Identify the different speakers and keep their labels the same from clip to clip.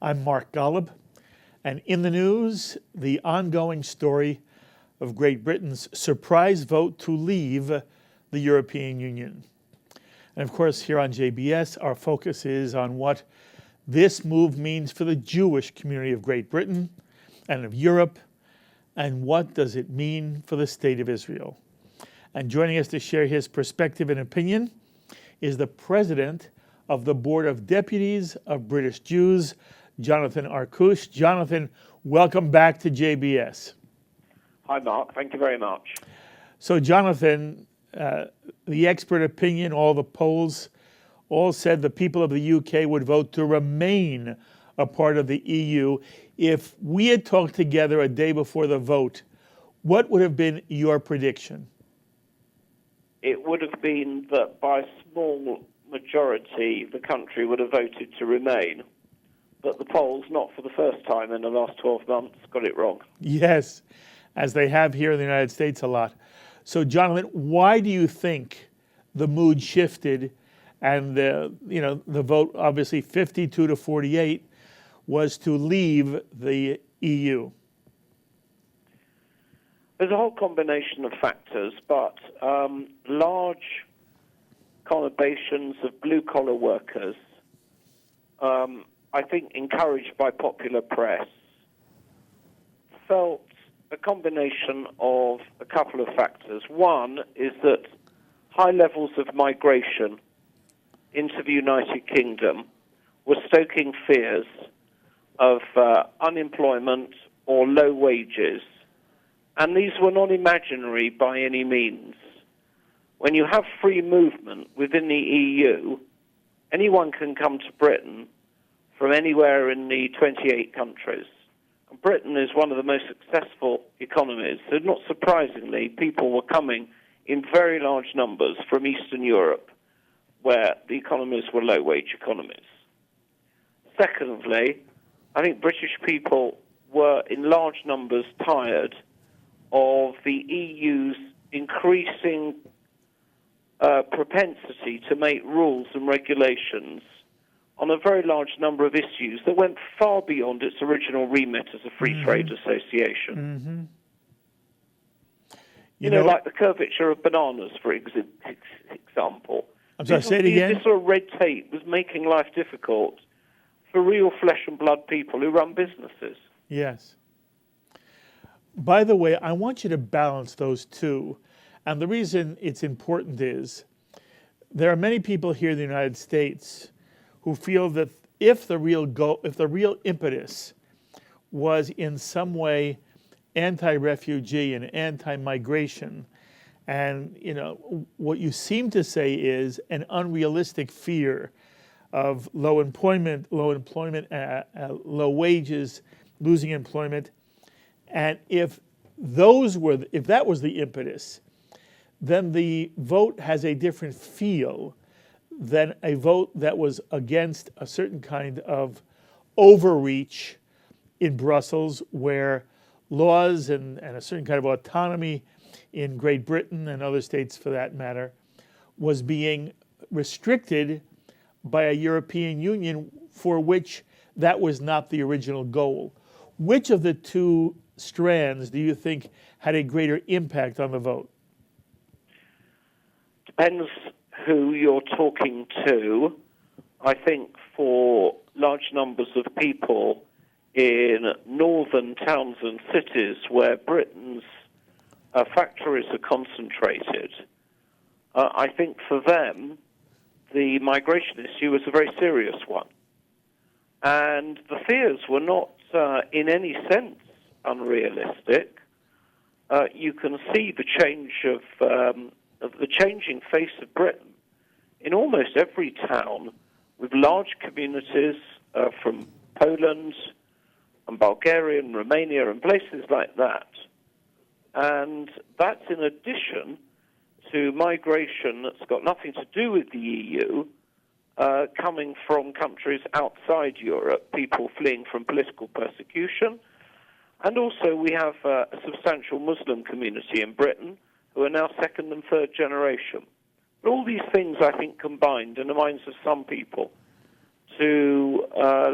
Speaker 1: I'm Mark Golub, and in the news, the ongoing story of Great Britain's surprise vote to leave the European Union. And of course, here on JBS, our focus is on what this move means for the Jewish community of Great Britain and of Europe, and what does it mean for the State of Israel. And joining us to share his perspective and opinion is the President of the Board of Deputies of British Jews, Jonathan Arkush. Jonathan, welcome back to JBS.
Speaker 2: Hi, Mark. Thank you very much.
Speaker 1: So, Jonathan, the expert opinion, all the polls, all said the people of the UK would vote to remain a part of the EU. If we had talked together a day before the vote, what would have been your prediction?
Speaker 2: It would have been that by a small majority, the country would have voted to remain. But the polls, not for the first time in the last 12 months, got it wrong.
Speaker 1: Yes, as they have here in the United States a lot. So, Jonathan, why do you think the mood shifted and the vote, obviously 52 to 48, was to leave the EU?
Speaker 2: There's a whole combination of factors, but large conurbations of blue-collar workers, I think encouraged by popular press, felt a combination of a couple of factors. One is that high levels of migration into the United Kingdom were stoking fears of unemployment or low wages, and these were not imaginary by any means. When you have free movement within the EU, anyone can come to Britain from anywhere in the 28 countries. And Britain is one of the most successful economies, so not surprisingly, people were coming in very large numbers from Eastern Europe, where the economies were low-wage economies. Secondly, I think British people were in large numbers tired of the EU's increasing propensity to make rules and regulations on a very large number of issues that went far beyond its original remit as a free trade association. You know, like the curvature of bananas, for example.
Speaker 1: I'm sorry, say it again?
Speaker 2: This sort of red tape was making life difficult for real flesh and blood people who run businesses.
Speaker 1: Yes. By the way, I want you to balance those two. And the reason it's important is there are many people here in the United States who feel that if the real impetus was in some way anti-refugee and anti-migration, and what you seem to say is an unrealistic fear of low employment, low wages, losing employment, and if that was the impetus, then the vote has a different feel than a vote that was against a certain kind of overreach in Brussels, where laws and a certain kind of autonomy in Great Britain and other states for that matter was being restricted by a European Union for which that was not the original goal. Which of the two strands do you think had a greater impact on the vote?
Speaker 2: Depends who you're talking to. I think for large numbers of people in northern towns and cities where Britain's factories are concentrated, I think for them the migration issue was a very serious one. And the fears were not in any sense unrealistic. You can see the change of the changing face of Britain in almost every town, with large communities from Poland and Bulgaria and Romania and places like that. And that's in addition to migration that's got nothing to do with the EU, coming from countries outside Europe, people fleeing from political persecution. And also we have a substantial Muslim community in Britain who are now second and third generation. But all these things, I think, combined in the minds of some people to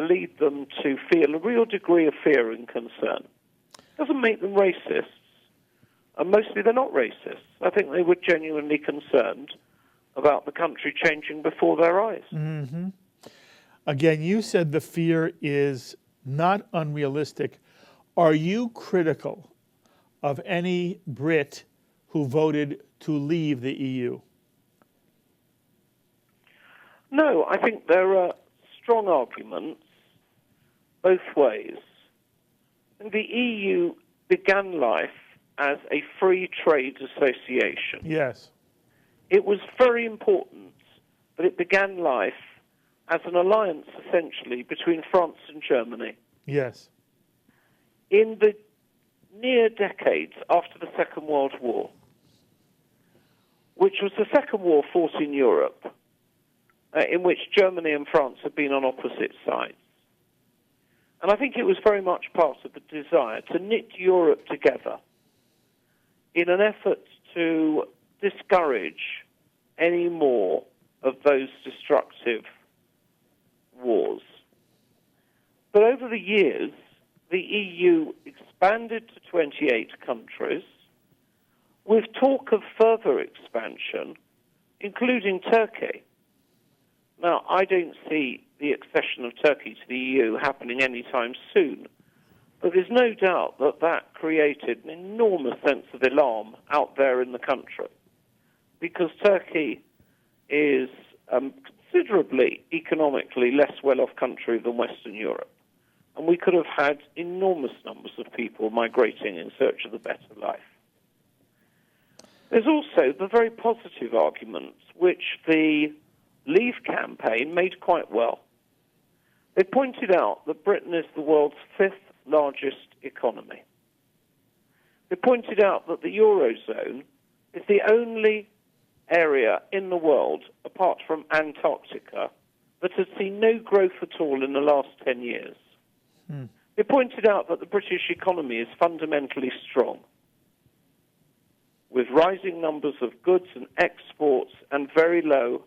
Speaker 2: lead them to feel a real degree of fear and concern. Doesn't make them racists, and mostly they're not racist. I think they were genuinely concerned about the country changing before their eyes.
Speaker 1: Mm-hmm. Again, you said the fear is not unrealistic. Are you critical of any Brit who voted to leave the EU?
Speaker 2: No, I think there are strong arguments both ways. And the EU began life as a free trade association.
Speaker 1: Yes.
Speaker 2: It was very important that it began life as an alliance, essentially, between France and Germany.
Speaker 1: Yes.
Speaker 2: In the near decades after the Second World War, which was the second war fought in Europe, in which Germany and France had been on opposite sides. And I think it was very much part of the desire to knit Europe together in an effort to discourage any more of those destructive wars. But over the years, the EU expanded to 28 countries, with talk of further expansion, including Turkey. Now, I don't see the accession of Turkey to the EU happening anytime soon, but there's no doubt that that created an enormous sense of alarm out there in the country, because Turkey is a considerably economically less well-off country than Western Europe, and we could have had enormous numbers of people migrating in search of a better life. There's also the very positive arguments, which the Leave campaign made quite well. They pointed out that Britain is the world's fifth largest economy. They pointed out that the Eurozone is the only area in the world, apart from Antarctica, that has seen no growth at all in the last 10 years. They pointed out that the British economy is fundamentally strong, with rising numbers of goods and exports and very low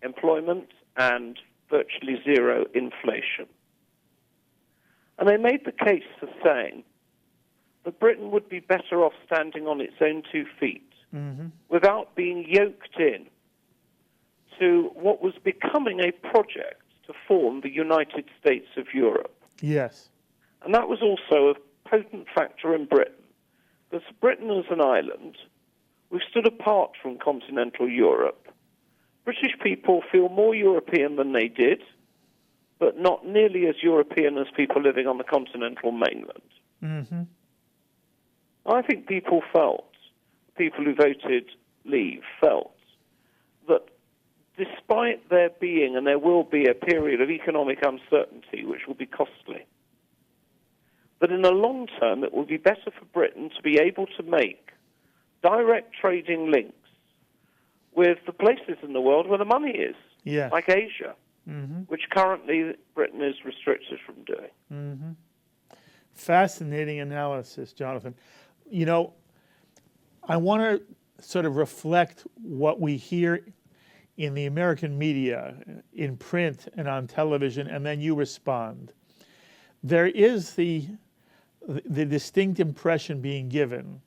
Speaker 2: employment and virtually zero inflation. And they made the case for saying that Britain would be better off standing on its own 2 feet without being yoked in to what was becoming a project to form the United States of Europe.
Speaker 1: Yes.
Speaker 2: And that was also a potent factor in Britain, because Britain as an island, we've stood apart from continental Europe. British people feel more European than they did, but not nearly as European as people living on the continental mainland. I think people who voted Leave felt that despite there being, and there will be, a period of economic uncertainty which will be costly, that in the long term it will be better for Britain to be able to make direct trading links with the places in the world where the money is, like Asia, which currently Britain is restricted from doing.
Speaker 1: Fascinating analysis, Jonathan. You know, I want to sort of reflect what we hear in the American media, in print and on television, and then you respond. There is the distinct impression being given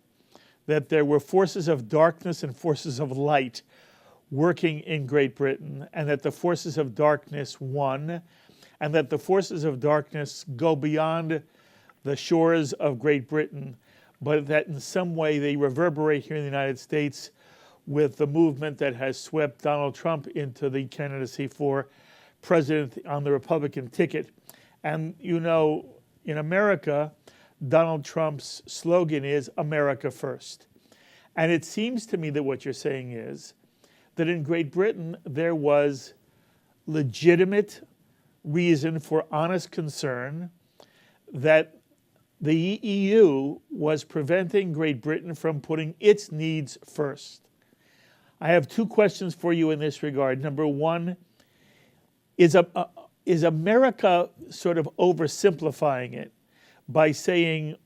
Speaker 1: that there were forces of darkness and forces of light working in Great Britain, and that the forces of darkness won, and that the forces of darkness go beyond the shores of Great Britain, but that in some way they reverberate here in the United States with the movement that has swept Donald Trump into the candidacy for president on the Republican ticket. And you know, in America, Donald Trump's slogan is America First. And it seems to me that what you're saying is that in Great Britain, there was legitimate reason for honest concern that the EU was preventing Great Britain from putting its needs first. I have 2 questions for you in this regard. Number one, is America sort of oversimplifying it by saying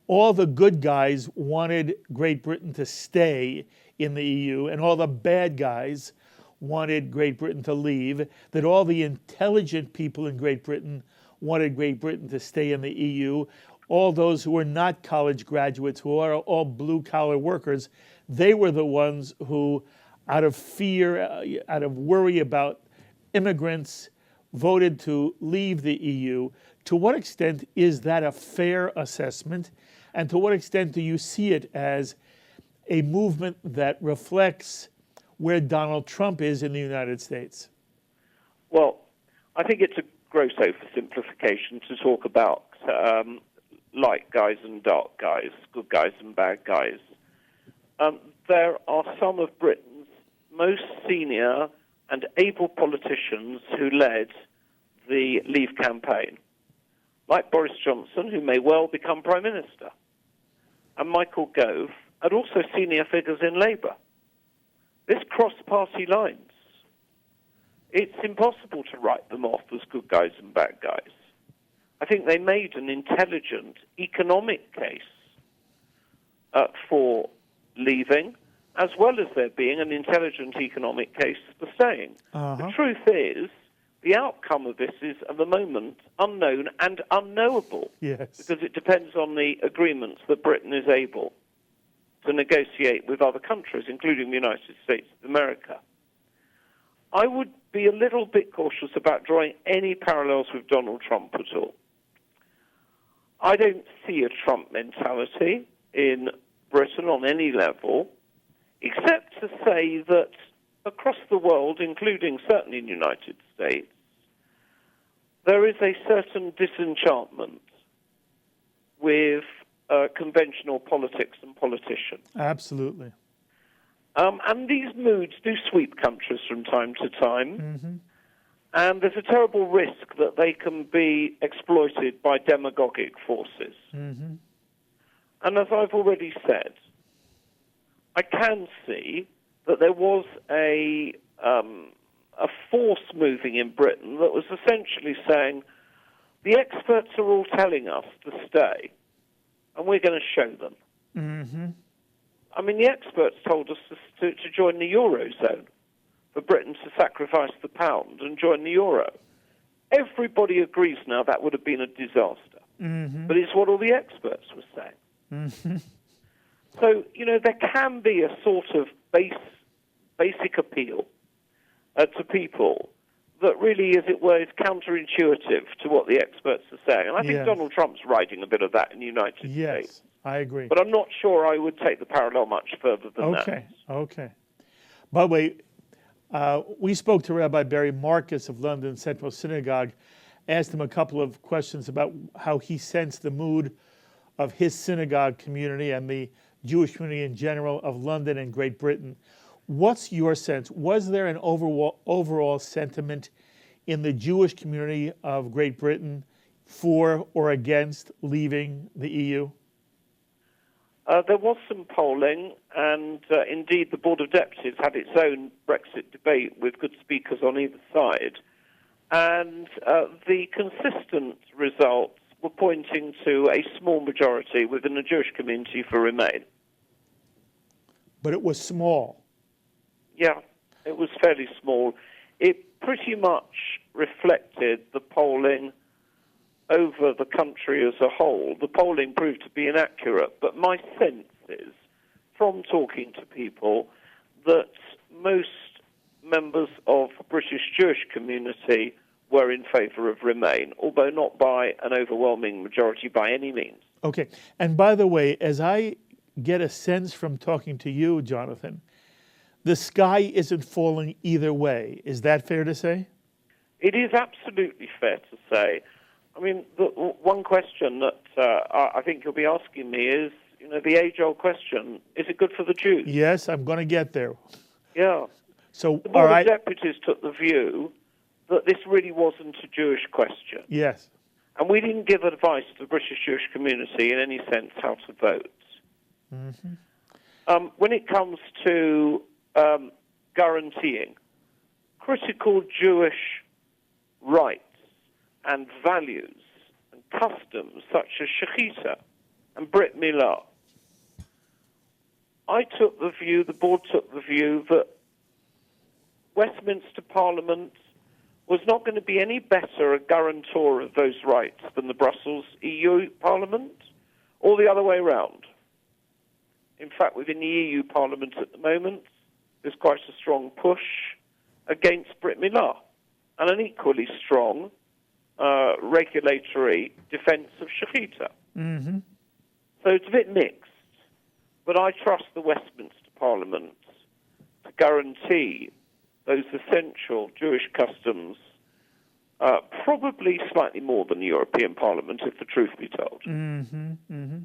Speaker 1: all the good guys wanted Great Britain to stay in the EU and all the bad guys wanted Great Britain to leave, that all the intelligent people in Great Britain wanted Great Britain to stay in the EU, all those who were not college graduates, who are all blue-collar workers, they were the ones who, out of fear, out of worry about immigrants, voted to leave the EU. To what extent is that a fair assessment? And to what extent do you see it as a movement that reflects where Donald Trump is in the United States?
Speaker 2: Well, I think it's a gross oversimplification to talk about light guys and dark guys, good guys and bad guys. There are some of Britain's most senior and able politicians who led the Leave campaign, like Boris Johnson, who may well become Prime Minister, and Michael Gove, and also senior figures in Labour. This crossed party lines. It's impossible to write them off as good guys and bad guys. I think they made an intelligent economic case for leaving, as well as there being an intelligent economic case for staying. The truth is, the outcome of this is, at the moment, unknown and unknowable.
Speaker 1: Yes.
Speaker 2: Because it depends on the agreements that Britain is able to negotiate with other countries, including the United States of America. I would be a little bit cautious about drawing any parallels with Donald Trump at all. I don't see a Trump mentality in Britain on any level, except to say that across the world, including certainly in the United States, there is a certain disenchantment with conventional politics and politicians.
Speaker 1: Absolutely.
Speaker 2: And these moods do sweep countries from time to time. And there's a terrible risk that they can be exploited by demagogic forces. And as I've already said, I can see that there was a force moving in Britain that was essentially saying, the experts are all telling us to stay, and we're going to show them. I mean, the experts told us to join the Eurozone, for Britain to sacrifice the pound and join the euro. Everybody agrees now that would have been a disaster. But it's what all the experts were saying. So, you know, there can be a sort of basic appeal to people that really, as it were, is counterintuitive to what the experts are saying. And I think Donald Trump's riding a bit of that in the United States.
Speaker 1: Yes, I agree.
Speaker 2: But I'm not sure I would take the parallel much further than that.
Speaker 1: Okay. By the way, we spoke to Rabbi Barry Marcus of London Central Synagogue, asked him a couple of questions about how he sensed the mood of his synagogue community and the Jewish community in general of London and Great Britain. What's your sense? Was there an overall sentiment in the Jewish community of Great Britain for or against leaving the EU?
Speaker 2: There was some polling, and indeed the Board of Deputies had its own Brexit debate with good speakers on either side. And the consistent results were pointing to a small majority within the Jewish community for Remain.
Speaker 1: But it was small.
Speaker 2: Yeah, it was fairly small. It pretty much reflected the polling over the country as a whole. The polling proved to be inaccurate, but my sense is, from talking to people, that most members of the British Jewish community were in favour of Remain, although not by an overwhelming majority by any means.
Speaker 1: Okay, and by the way, as I get a sense from talking to you, Jonathan, the sky isn't falling either way. Is that fair to say?
Speaker 2: It is absolutely fair to say. I mean, the one question that I think you'll be asking me is, you know, the age-old question, is it good for the Jews?
Speaker 1: Yes, I'm going to get there.
Speaker 2: Yeah.
Speaker 1: So,
Speaker 2: the Board of Deputies took the view that this really wasn't a Jewish question.
Speaker 1: Yes.
Speaker 2: And we didn't give advice to the British Jewish community in any sense how to vote. When it comes to guaranteeing critical Jewish rights and values and customs such as shechita and brit milah, I took the view, the board took the view that Westminster Parliament was not going to be any better a guarantor of those rights than the Brussels EU Parliament, or the other way around. In fact, within the EU Parliament at the moment, there's quite a strong push against Brit Milah, and an equally strong regulatory defence of Shechita.
Speaker 1: Mm-hmm.
Speaker 2: So it's a bit mixed, but I trust the Westminster Parliament to guarantee those essential Jewish customs, probably slightly more than the European Parliament, if the truth be told.
Speaker 1: Mm-hmm. Mm-hmm.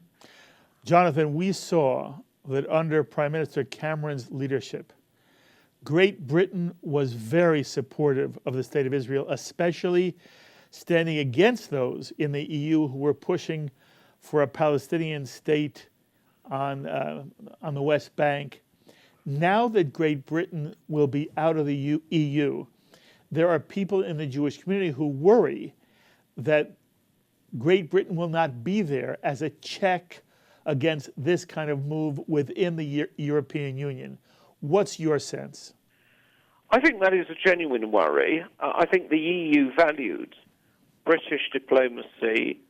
Speaker 1: Jonathan, we saw that under Prime Minister Cameron's leadership, Great Britain was very supportive of the State of Israel, especially standing against those in the EU who were pushing for a Palestinian state on the West Bank. Now that Great Britain will be out of the EU, there are people in the Jewish community who worry that Great Britain will not be there as a check against this kind of move within the European Union. What's your sense?
Speaker 2: I think that is a genuine worry. I think the EU valued British diplomacy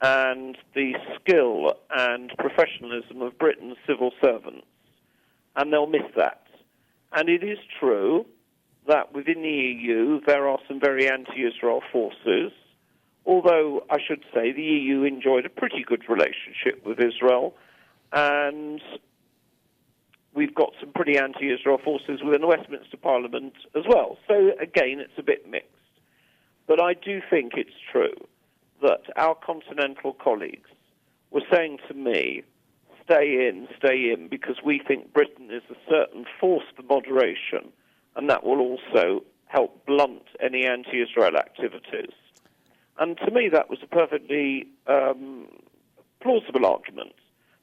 Speaker 2: and the skill and professionalism of Britain's civil servants, and they'll miss that. And it is true that within the EU there are some very anti-Israel forces, although I should say the EU enjoyed a pretty good relationship with Israel, and we've got some pretty anti-Israel forces within the Westminster Parliament as well. So again, it's a bit mixed. But I do think it's true that our continental colleagues were saying to me, stay in, because we think Britain is a certain force for moderation, and that will also help blunt any anti-Israel activities. And to me, that was a perfectly plausible argument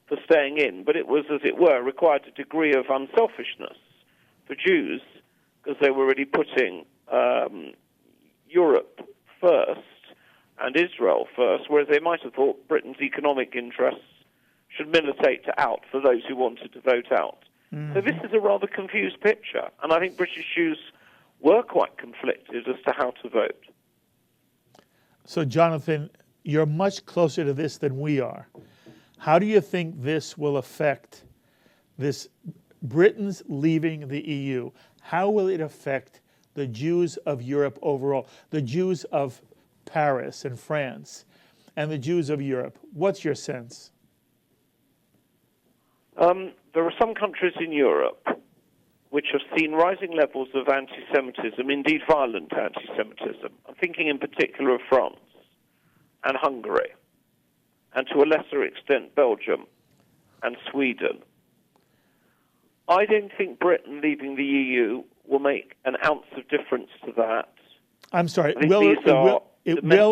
Speaker 2: for staying in, but it was, as it were, required a degree of unselfishness for Jews, because they were really putting Europe first and Israel first, whereas they might have thought Britain's economic interests should militate out for those who wanted to vote out. Mm-hmm. So this is a rather confused picture, and I think British Jews were quite conflicted as to how to vote.
Speaker 1: So, Jonathan, you're much closer to this than we are. How do you think this will affect this Britain's leaving the EU? How will it affect the Jews of Europe overall, the Jews of Paris and France, and the Jews of Europe? What's your sense?
Speaker 2: There are some countries in Europe which have seen rising levels of anti-Semitism, indeed violent anti-Semitism. I'm thinking in particular of France and Hungary, and to a lesser extent Belgium and Sweden. I don't think Britain leaving the EU will make an ounce of difference to that.
Speaker 1: I'm sorry,
Speaker 2: it will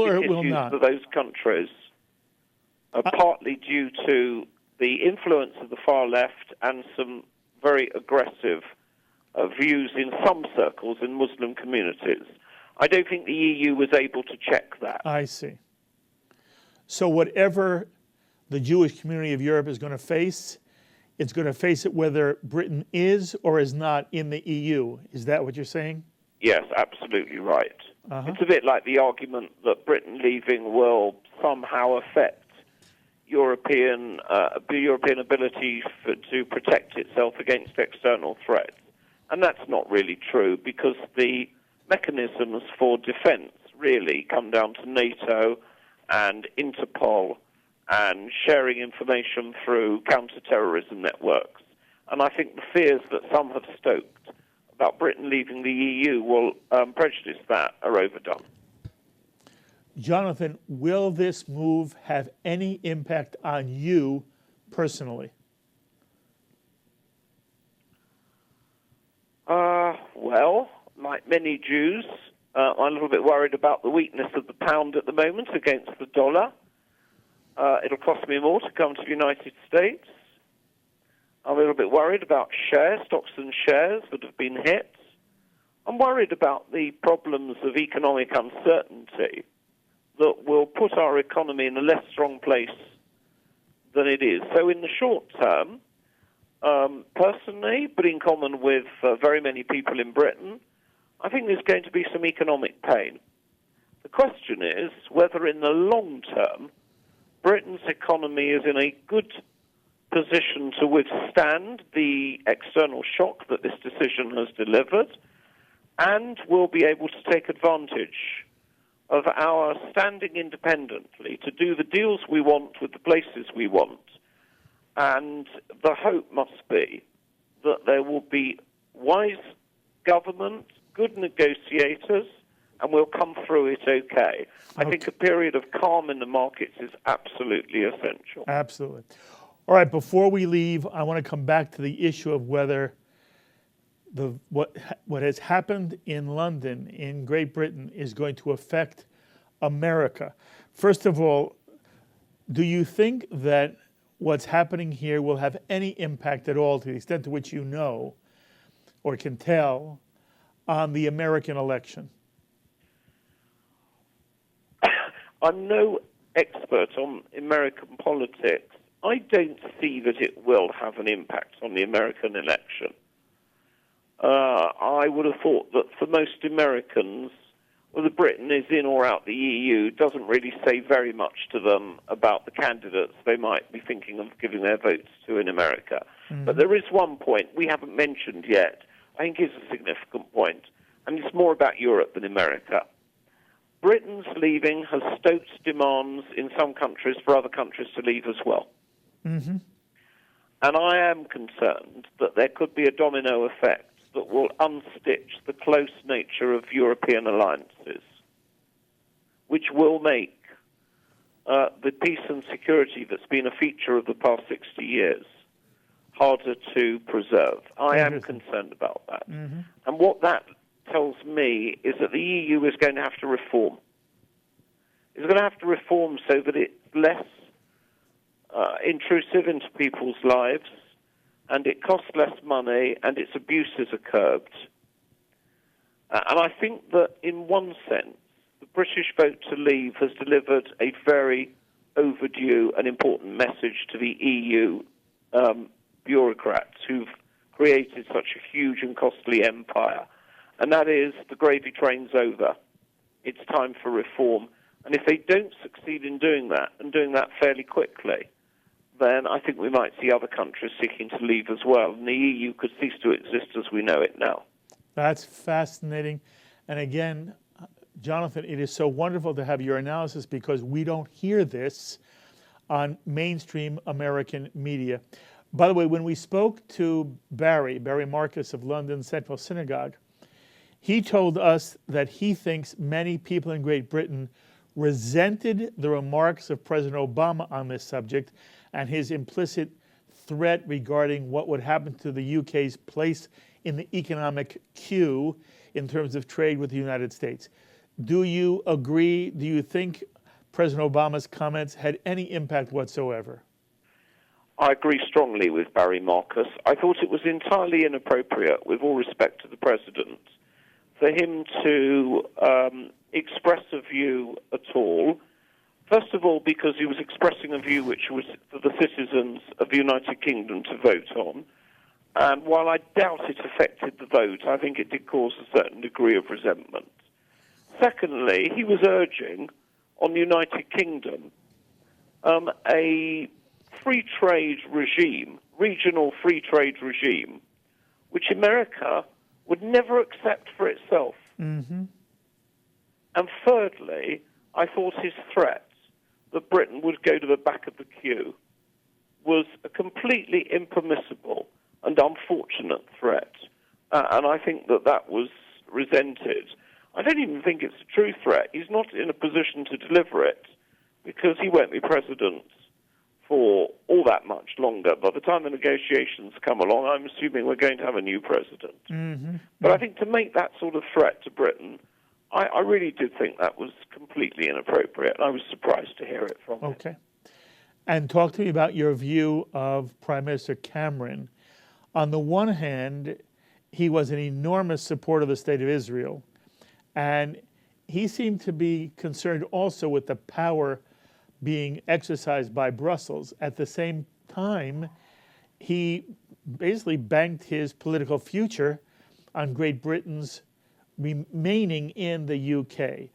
Speaker 2: or it will
Speaker 1: not?
Speaker 2: For those countries are partly due to the influence of the far left and some very aggressive views in some circles in Muslim communities. I don't think the EU was able to check that.
Speaker 1: I see. So whatever the Jewish community of Europe is going to face, it's going to face it whether Britain is or is not in the EU. Is that what you're saying?
Speaker 2: Yes, absolutely right.
Speaker 1: Uh-huh.
Speaker 2: It's a bit like the argument that Britain leaving will somehow affect European ability to protect itself against external threats. And that's not really true, because the mechanisms for defense really come down to NATO and Interpol and sharing information through counter-terrorism networks. And I think the fears that some have stoked about Britain leaving the EU will prejudice that are overdone.
Speaker 1: Jonathan, will this move have any impact on you personally?
Speaker 2: Well, like many Jews, I'm a little bit worried about the weakness of the pound at the moment against the dollar. It'll cost me more to come to the United States. I'm a little bit worried about stocks and shares that have been hit. I'm worried about the problems of economic uncertainty that will put our economy in a less strong place than it is. So in the short term, personally, but in common with very many people in Britain, I think there's going to be some economic pain. The question is whether in the long term, Britain's economy is in a good position to withstand the external shock that this decision has delivered, and will be able to take advantage of our standing independently to do the deals we want with the places we want. And the hope must be that there will be wise government, good negotiators, and we'll come through it okay. I think a period of calm in the markets is absolutely essential.
Speaker 1: Absolutely. All right, before we leave, I want to come back to the issue of whether what has happened in London, in Great Britain, is going to affect America. First of all, do you think that what's happening here will have any impact at all, to the extent to which you know or can tell, on the American election?
Speaker 2: I'm no expert on American politics. I don't see that it will have an impact on the American election. I would have thought that for most Americans, whether Britain is in or out the EU doesn't really say very much to them about the candidates they might be thinking of giving their votes to in America. Mm-hmm. But there is one point we haven't mentioned yet, I think is a significant point, and it's more about Europe than America. Britain's leaving has stoked demands in some countries for other countries to leave as well. Mm-hmm. And I am concerned that there could be a domino effect that will unstitch the close nature of European alliances, which will make the peace and security that's been a feature of the past 60 years harder to preserve. I am concerned about that. Mm-hmm. And what that tells me is that the EU is going to have to reform. It's going to have to reform so that it's less intrusive into people's lives, and it costs less money, and its abuses are curbed. And I think that in one sense, the British vote to leave has delivered a very overdue and important message to the EU bureaucrats who've created such a huge and costly empire. And that is, the gravy train's over. It's time for reform. And if they don't succeed in doing that, and doing that fairly quickly, then I think we might see other countries seeking to leave as well. And the EU could cease to exist as we know it now.
Speaker 1: That's fascinating. And again, Jonathan, it is so wonderful to have your analysis, because we don't hear this on mainstream American media. By the way, when we spoke to Barry Marcus of London Central Synagogue, he told us that he thinks many people in Great Britain resented the remarks of President Obama on this subject and his implicit threat regarding what would happen to the UK's place in the economic queue in terms of trade with the United States. Do you agree? Do you think President Obama's comments had any impact whatsoever?
Speaker 2: I agree strongly with Barry Marcus. I thought it was entirely inappropriate, with all respect to the President, for him to express a view at all. First of all, because he was expressing a view which was for the citizens of the United Kingdom to vote on. And while I doubt it affected the vote, I think it did cause a certain degree of resentment. Secondly, he was urging on the United Kingdom a free trade regime, regional free trade regime, which America would never accept for itself. Mm-hmm. And thirdly, I thought his threat that Britain would go to the back of the queue was a completely impermissible and unfortunate threat. And I think that was resented. I don't even think it's a true threat. He's not in a position to deliver it, because he won't be president for all that much longer. By the time the negotiations come along, I'm assuming we're going to have a new president. Mm-hmm. But I think to make that sort of threat to Britain, I really did think that was completely inappropriate. I was surprised to hear it from him.
Speaker 1: Okay. And talk to me about your view of Prime Minister Cameron. On the one hand, he was an enormous supporter of the State of Israel, and he seemed to be concerned also with the power being exercised by Brussels. At the same time, he basically banked his political future on Great Britain's remaining in the UK.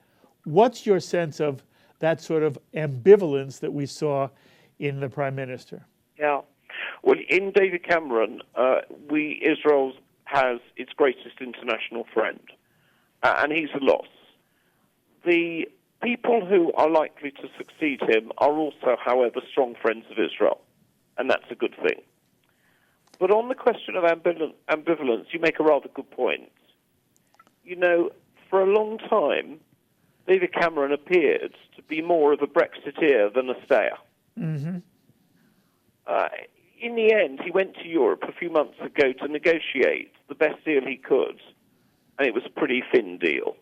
Speaker 1: What's your sense of that sort of ambivalence that we saw in the Prime Minister?
Speaker 2: Yeah. Well, in David Cameron, Israel has its greatest international friend, and he's a loss. The people who are likely to succeed him are also, however, strong friends of Israel, and that's a good thing. But on the question of ambivalence, you make a rather good point. You know, for a long time, David Cameron appeared to be more of a Brexiteer than a stayer.
Speaker 1: Mm-hmm.
Speaker 2: In the end, he went to Europe a few months ago to negotiate the best deal he could, and it was a pretty thin deal.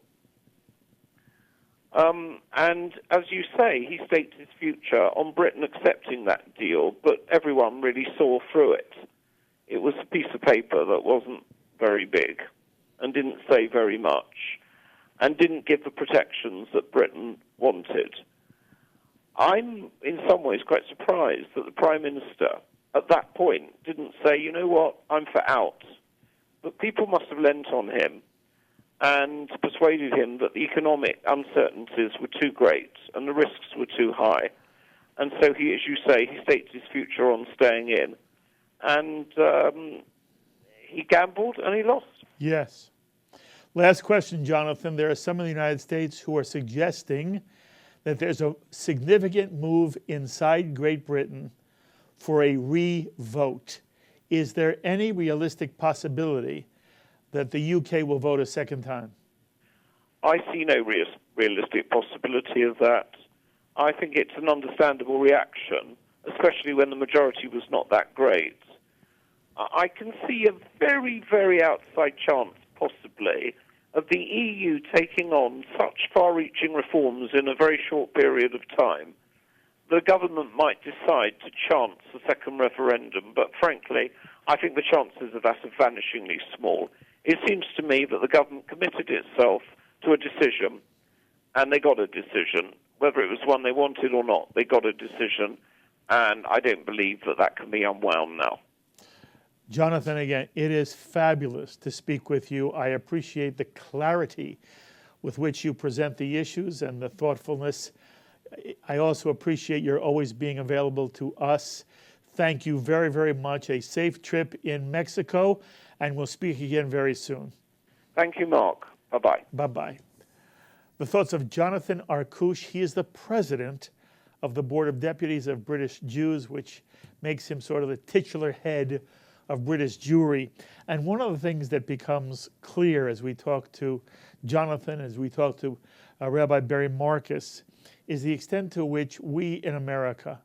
Speaker 2: And as you say, he staked his future on Britain accepting that deal, but everyone really saw through it. It was a piece of paper that wasn't very big and didn't say very much and didn't give the protections that Britain wanted. I'm, in some ways, quite surprised that the Prime Minister, at that point, didn't say, you know what, I'm for out. But people must have lent on him and persuaded him that the economic uncertainties were too great and the risks were too high. And so he, as you say, he staked his future on staying in. And he gambled and he lost.
Speaker 1: Yes. Last question, Jonathan. There are some in the United States who are suggesting that there's a significant move inside Great Britain for a re-vote. Is there any realistic possibility that the UK will vote a second time?
Speaker 2: I see no realistic possibility of that. I think it's an understandable reaction, especially when the majority was not that great. I can see a very, very outside chance, possibly, of the EU taking on such far-reaching reforms in a very short period of time. The government might decide to chance a second referendum, but frankly, I think the chances of that are vanishingly small. It seems to me that the government committed itself to a decision, and they got a decision. Whether it was one they wanted or not, they got a decision, and I don't believe that that can be unwound now.
Speaker 1: Jonathan, again, it is fabulous to speak with you. I appreciate the clarity with which you present the issues and the thoughtfulness. I also appreciate your always being available to us. Thank you very, very much. A safe trip in Mexico, and we'll speak again very soon.
Speaker 2: Thank you, Mark. Bye-bye.
Speaker 1: Bye-bye. The thoughts of Jonathan Arkush. He is the president of the Board of Deputies of British Jews, which makes him sort of the titular head of British Jewry. And one of the things that becomes clear as we talk to Jonathan, as we talk to Rabbi Barry Marcus, is the extent to which we in America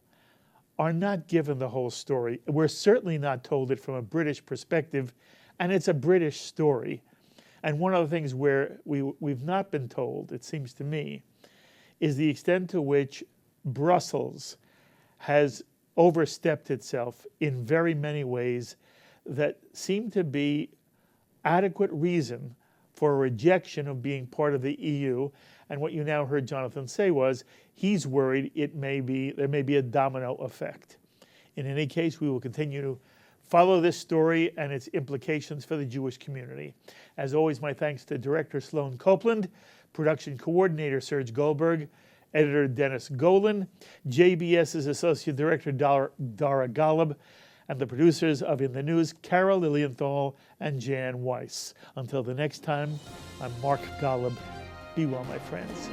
Speaker 1: are not given the whole story. We're certainly not told it from a British perspective, and it's a British story. And one of the things where we've not been told, it seems to me, is the extent to which Brussels has overstepped itself in very many ways that seem to be adequate reason for a rejection of being part of the EU. And what you now heard Jonathan say was he's worried there may be a domino effect. In any case, we will continue to follow this story and its implications for the Jewish community. As always, my thanks to Director Sloan Copeland, Production Coordinator Serge Goldberg, Editor Dennis Golan, JBS's Associate Director Dara Golub, and the producers of In the News, Carol Lilienthal and Jan Weiss. Until the next time, I'm Mark Golub. Be well, my friends.